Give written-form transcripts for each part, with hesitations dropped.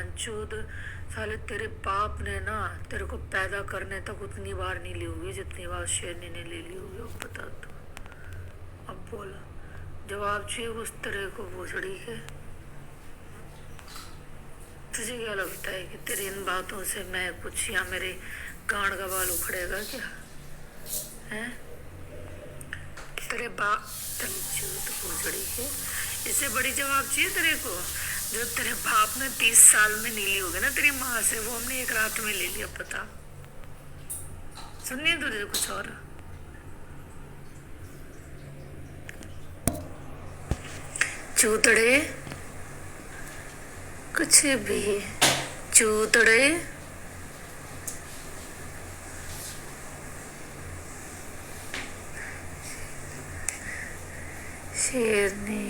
बहनचोद, साले तेरे बाप ने ना तेरे को पैदा करने तक उतनी बार नहीं ली होगी जितनी बार शेरनी ने ले ली होगी। अब बता तू, अब बोला जवाब चाहिए उस तरह को भोसड़ी के। तुझे क्या लगता है कि तेरी इन बातों से मैं कुछ या मेरे गांड का बाल उखड़ेगा क्या? हैं? तेरे बाप भोसड़ी के, इससे बड़ी जवाब चाहिए तेरे को? जो तेरे बाप ने 30 साल में नहीं ली होगी ना तेरी माँ से, वो हमने एक रात में ले लिया। पता सुननी है तुझे कुछ और? चूतड़े कुछ भी, चूतड़े शेरनी।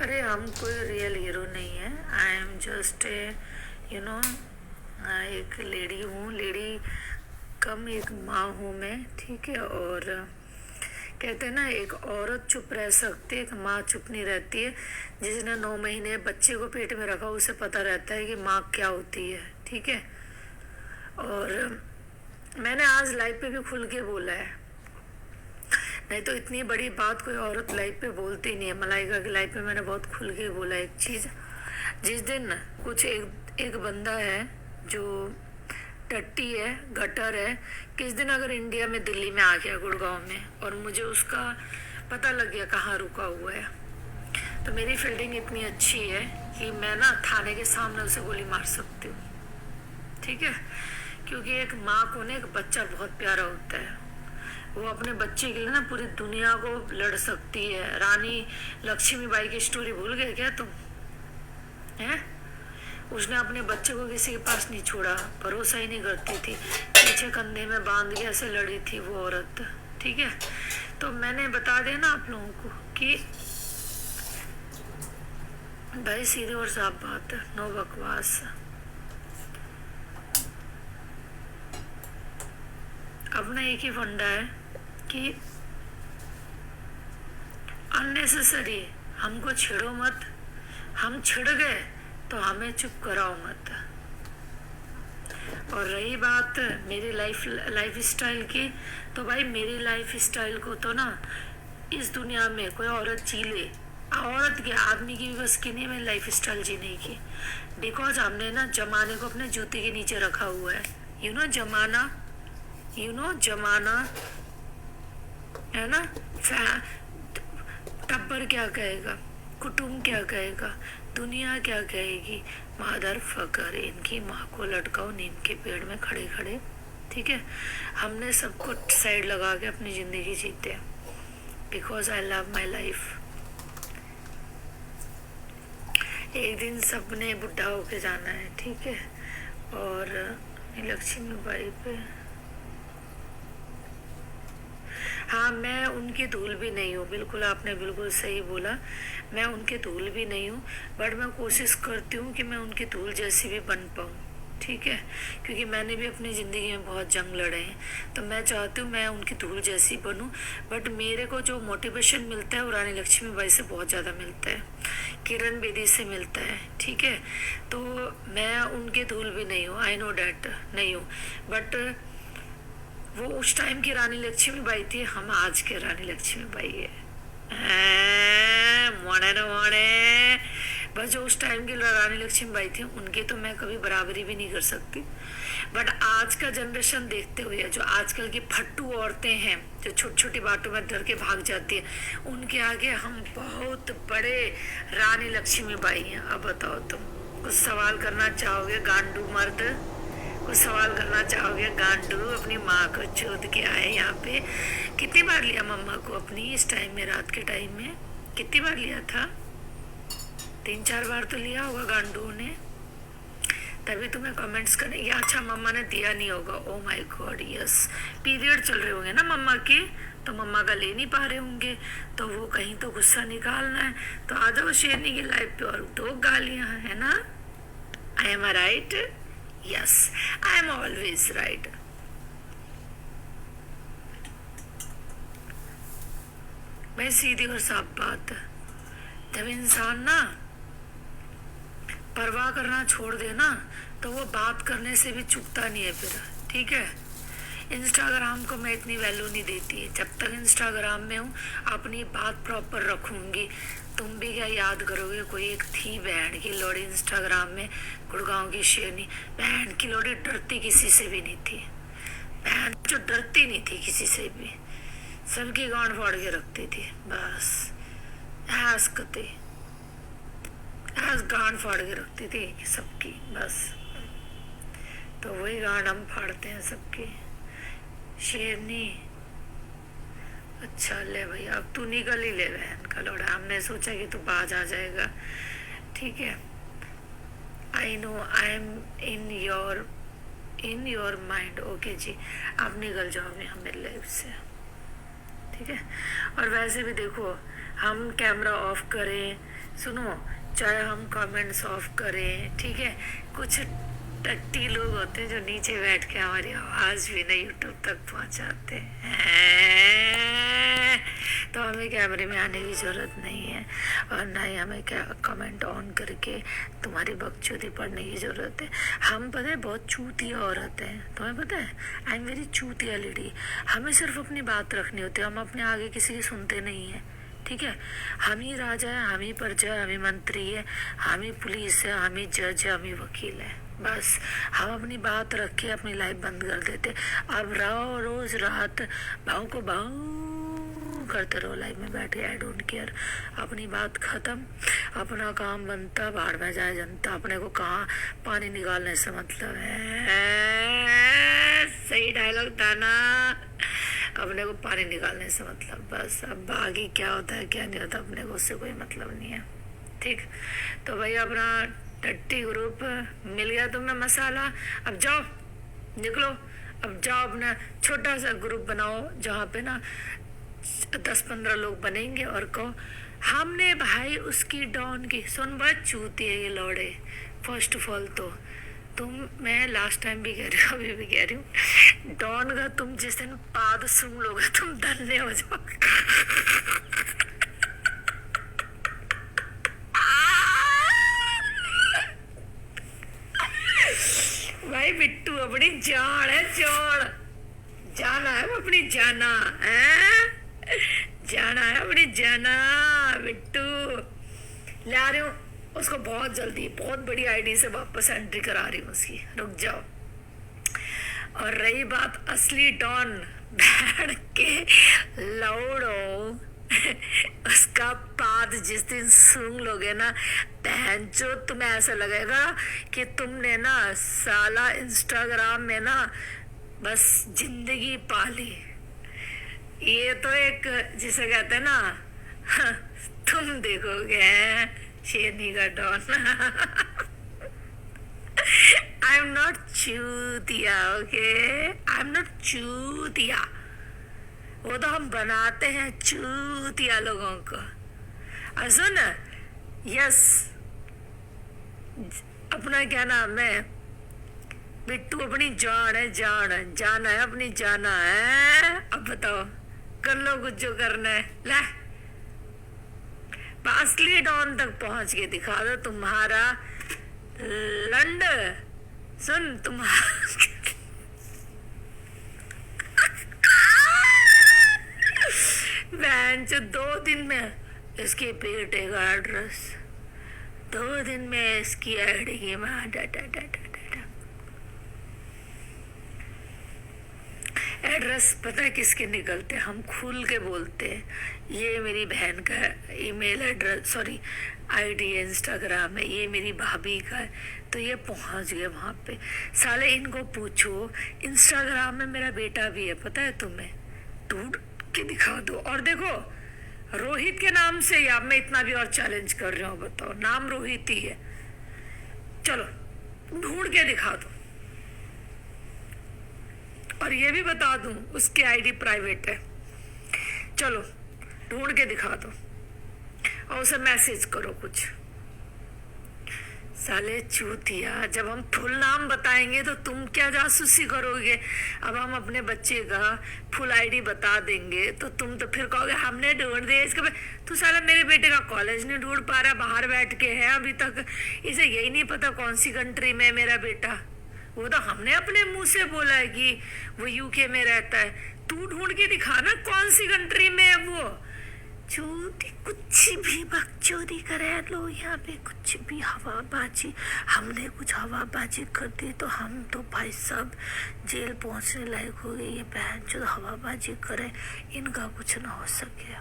अरे हम कोई रियल हीरो नहीं है। आई एम जस्ट ए एक लेडी हूँ, लेडी कम एक माँ हूँ मैं, ठीक है। और कहते हैं ना, एक औरत चुप रह सकती है, एक माँ चुप नहीं रहती है। जिसने 9 महीने बच्चे को पेट में रखा उसे पता रहता है कि माँ क्या होती है, ठीक है। और मैंने आज लाइव पे भी खुल के बोला है, नहीं तो इतनी बड़ी बात कोई औरत लाइव पे बोलती नहीं है। मलाइका की लाइव पे मैंने बहुत खुल के बोला एक चीज़। जिस दिन कुछ एक बंदा है जो टट्टी है, गटर है, किस दिन अगर इंडिया में दिल्ली में आ गया, गुड़गांव में, और मुझे उसका पता लग गया कहाँ रुका हुआ है, तो मेरी फील्डिंग इतनी अच्छी है कि मैं ना थाने के सामने उसे गोली मार सकती हूँ, ठीक है। क्योंकि एक माँ को ना एक बच्चा बहुत प्यारा होता है। वो अपने बच्चे के लिए ना पूरी दुनिया को लड़ सकती है। रानी लक्ष्मीबाई की स्टोरी भूल गए क्या तुम? हैं? उसने अपने बच्चे को किसी के पास नहीं छोड़ा, भरोसा ही नहीं करती थी, पीछे कंधे में बांध के ऐसे लड़ी थी वो औरत, ठीक है। तो मैंने बता दिया ना आप लोगों को कि भाई सीधी और साफ बात है, नो बकवास। अपना एक ही फंडा है कि अननेसेसरी हमको छेड़ो मत, हम छिड़ गए तो हमें चुप कराओ मत। और रही बात मेरी लाइफ स्टाइल की, तो भाई मेरी लाइफ स्टाइल को तो ना इस दुनिया में कोई औरत जी ले, औरत के आदमी की भी बस की नहीं मेरी लाइफ स्टाइल जीने की। बिकॉज हमने ना जमाने को अपने जूते के नीचे रखा हुआ है। जमाना, जमाना है ना। टब्बर क्या कहेगा, कुटुंब क्या कहेगा, दुनिया क्या कहेगी, मादर फकर, इनकी माँ को लटकाओ नीम के पेड़ में खड़े खड़े, ठीक है। हमने सबको साइड लगा के अपनी जिंदगी जीते, because I love my life. एक दिन सबने बुढ़ा होके जाना है, ठीक है। और लक्ष्मीबाई पे, हाँ, मैं उनकी धूल भी नहीं हूँ, बिल्कुल आपने बिल्कुल सही बोला, मैं उनकी धूल भी नहीं हूँ। बट मैं कोशिश करती हूँ कि मैं उनकी धूल जैसी भी बन पाऊँ, ठीक है। क्योंकि मैंने भी अपनी ज़िंदगी में बहुत जंग लड़े हैं, तो मैं चाहती हूँ मैं उनकी धूल जैसी बनूँ। बट मेरे को जो मोटिवेशन मिलता है वो रानी लक्ष्मीबाई से बहुत ज़्यादा मिलता है, किरण बेदी से मिलता है, ठीक है। तो मैं उनकी धूल भी नहीं हूँ, आई नो डैट नहीं हूँ। बट वो उस टाइम की रानी लक्ष्मीबाई थी, हम आज के रानी लक्ष्मीबाई है। मोड़े न मोड़े, बस जो उस टाइम की रानी लक्ष्मीबाई थी उनकी तो मैं कभी बराबरी भी नहीं कर सकती। बट आज का जनरेशन देखते हुए, जो आजकल की फट्टू औरतें हैं जो छोटी छोटी बातों में डर के भाग जाती है, उनके आगे हम बहुत बड़े रानी लक्ष्मीबाई हैं। अब बताओ तुम कुछ सवाल करना चाहोगे गांडू मर्द? कुछ सवाल करना चाहोगे गांडू? अपनी माँ को चोद के आए यहाँ पे। कितनी बार लिया मम्मा को अपनी इस टाइम में, रात के टाइम में कितनी बार लिया था? 3-4 बार तो लिया होगा गांडू ने, तभी तुम्हें कमेंट्स करने या अच्छा मम्मा ने दिया नहीं होगा। Oh my God, yes, period चल रहे होंगे ना मम्मा के, तो मम्मा का ले नहीं पा रहे होंगे, तो वो कहीं तो गुस्सा निकालना है। तो आ जाओ शेरनी की लाइफ पे और 2 गालियां, है ना। I am right? Yes, I am always right. मैं सीधी और साफ बात जब इंसान ना परवाह करना छोड़ दे ना, तो वो बात करने से भी चूकता नहीं है फिर, ठीक है। इंस्टाग्राम को मैं इतनी वैल्यू नहीं देती। जब तक इंस्टाग्राम में हूँ अपनी बात प्रॉपर रखूंगी। तुम भी क्या याद करोगे, कोई एक थी बहन की लोड़ी इंस्टाग्राम में, गुड़गांव की शेरनी, बहन की लोड़ी डरती किसी से भी नहीं थी, बहन जो डरती नहीं थी किसी से भी, सबकी गांड फाड़ के रखती थी, बस ऐस कते ऐस गांड फाड़ के रखती थी सबकी, बस। तो वही गांड हम फाड़ते हैं सबकी। शेरनी, अच्छा ले भाई, अब तू निकल ही ले बहन का लोड़ा। हमने सोचा कि तू बाज आ जाएगा, ठीक है। I know I am in your mind, okay जी, आप निकल जाओ यहाँ मेरे लाइफ से, ठीक है। और वैसे भी देखो, हम कैमरा ऑफ करें, सुनो, चाहे हम कमेंट्स ऑफ करें, ठीक है, कुछ टट्टी लोग होते हैं जो नीचे बैठ के हमारी आवाज भी ना यूट्यूब तक पहुंचाते हैं, तो हमें कैमरे में आने की जरूरत नहीं है, और ना ही हमें क्या कमेंट ऑन करके तुम्हारी बकचोदी पढ़ने की जरूरत है। हम पता है बहुत चूतिया औरत है, तुम्हें पता है, आई एम वेरी चूतिया लेडी। हमें सिर्फ अपनी बात रखनी होती है, हम अपने आगे किसी की सुनते नहीं है, ठीक है। हम ही राजा है, हम ही प्रजा, हम ही मंत्री है, हम ही पुलिस है, हम ही जज है, हम ही वकील है, बस। हम अपनी बात रख के अपनी लाइफ बंद कर देते। अब रहो रोज रात भाव को भाव करते रहो लाइफ में बैठ के, आई डोंट केयर। अपनी बात खत्म, अपना काम बनता, बाहर में जाए जनता। अपने को कहाँ पानी निकालने से मतलब है, सही डायलॉग था ना, अपने को पानी निकालने से मतलब, बस। अब बाकी क्या होता है क्या नहीं होता अपने को उससे कोई मतलब नहीं है, ठीक। तो भाई अपना टट्टी ग्रुप मिल गया तुम्हें मसाला, अब जाओ निकलो, अब जाओ अपना छोटा सा ग्रुप बनाओ जहाँ पे ना 10-15 लोग बनेंगे, और कहो हमने भाई उसकी डॉन की, सुन बहुत चूती है ये लौड़े। फर्स्ट ऑफ ऑल तो तुम, मैं लास्ट टाइम भी कह रही हूँ अभी भी कह रही हूँ, डॉन का तुम जिस दिन पाद सुन लोगे तुम धन्य हो जाओगे। भाई बिट्टू अपनी जान है, जान जाना है अपनी, जाना है, जाना है अपनी, जाना। बिट्टू ला रही हूँ उसको बहुत जल्दी, बहुत बड़ी आईडी से वापस एंट्री करा रही हूँ उसकी, रुक जाओ। और रही बात असली डॉन बैठ के लौड़ो, उसका पाद जिस दिन सूंघ लोगे ना बहन जो, तुम्हें ऐसा लगेगा कि तुमने ना साला इंस्टाग्राम में ना बस जिंदगी पाली। ये तो एक जिसे कहते हैं ना, तुम देखोगे शेरनी का डॉन। आई एम नॉट चूतिया, ओके, आई एम नॉट चूतिया, वो तो हम बनाते हैं चूतिया लोगों को। और सुन, यस, अपना क्या नाम है, बिट्टू अपनी जान है, जान जाना है अपनी, जाना है। अब बताओ कर लो कुछ जो करना है, ला असली डॉन तक पहुंच के दिखा दो तुम्हारा लंड। सुन तुम्हारा बहन जो 2 दिन में इसके बेटे का एड्रेस, 2 दिन में इसकी आईडी की माँ एड्रेस पता है किसके निकलते, हम खुल के बोलते हैं, ये मेरी बहन का ईमेल एड्रेस, सॉरी आईडी है, इंस्टाग्राम है, ये मेरी भाभी का है, तो ये पहुंच गए वहाँ पे। साले इनको पूछो इंस्टाग्राम में मेरा बेटा भी है, पता है तुम्हें, ढूंढ के दिखा दो। और देखो रोहित के नाम से, या मैं इतना भी और चैलेंज कर रही हूँ, बताओ नाम रोहित ही है, चलो ढूंढ के दिखा दो। और ये भी बता दूं उसकी आईडी प्राइवेट है, चलो ढूंढ के दिखा दो, और उसे मैसेज करो कुछ, साले चूतिया, जब हम फुल नाम बताएंगे तो तुम क्या जासूसी करोगे? अब हम अपने बच्चे का फुल आईडी बता देंगे तो तुम तो फिर कहोगे हमने ढूंढ दिया इसके तू साला मेरे बेटे का कॉलेज नहीं ढूंढ पा रहा, बाहर बैठ के है अभी तक, इसे यही नहीं पता कौन सी कंट्री में है मेरा बेटा। वो तो हमने अपने मुंह से बोला है कि वो यूके में रहता है, तू ढूंढ के दिखाना कौन सी कंट्री में है वो। चोरी कुछ भी बकचोदी करे लो, यहाँ पे कुछ भी हवाबाजी, हमने कुछ हवाबाजी कर दी तो हम तो भाई साहब जेल पहुंचने लायक हो गए। ये बहन जो हवाबाजी करे इनका कुछ ना हो सके।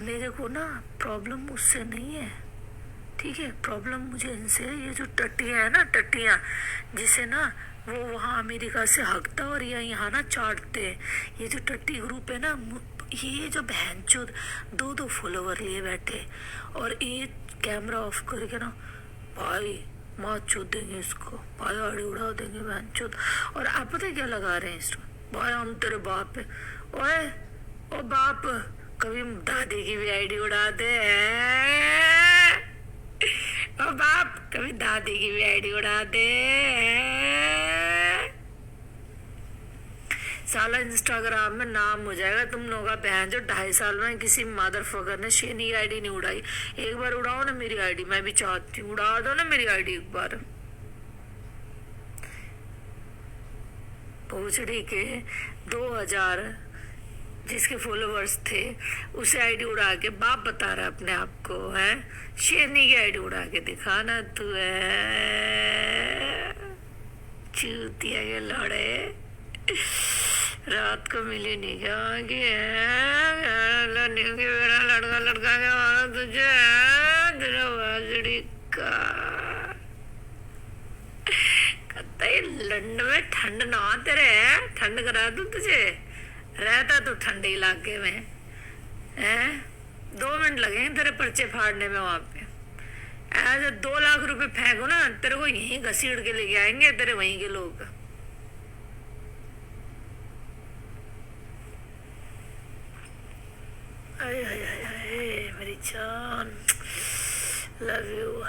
मेरे को ना प्रॉब्लम उससे नहीं है, ठीक है, प्रॉब्लम मुझे इनसे है। ये जो टट्टियाँ है ना, टट्टियाँ जिसे ना वो वहाँ अमेरिका से हकता और यहाँ ना चाटते हैं, ये जो टट्टी ग्रुप है ना, ये जो बहनचोद दो फॉलोवर लिए बैठे और ये कैमरा ऑफ करके ना भाई माँ चोद देंगे इसको, भाई आड़ी उड़ा देंगे बहनचोद। और आप पता है क्या लगा रहे हैं इसको, भाई हम तेरे बाप है, ओए ओ बाप कभी दादी की भी आईडी उड़ा दे, ओ बाप कभी दादी की भी आईडी उड़ा दे। साला इंस्टाग्राम में नाम हो जाएगा तुम लोगों का। बहन जो 2.5 साल में किसी मदर फकर ने शेनी की आईडी नहीं उड़ाई। एक बार उड़ाओ ना मेरी आईडी, मैं भी चाहती हूँ, उड़ा दो ना मेरी आईडी एक बार। भोसड़ी के 2000 जिसके फॉलोवर्स थे उसे आईडी उड़ा के बाप बता रहा अपने आप को है, शेरनी की आईडी उड़ा के दिखाना तू है चूतिया के लड़े। रात को मिली नहीं क्या कि लड़का लड़का के वाला तुझे भोसड़ी का लंड में ठंड ना तेरे, ठंड करा दूं तुझे, रहता तो ठंडे इलाके में है। 2 मिनट लगे तेरे पर्चे फाड़ने में वहां पे। ऐसे 2 लाख रुपए फेंको ना तेरे को यहीं घसीट के लेके आएंगे तेरे वहीं के लोग। मेरी जान, लव यू।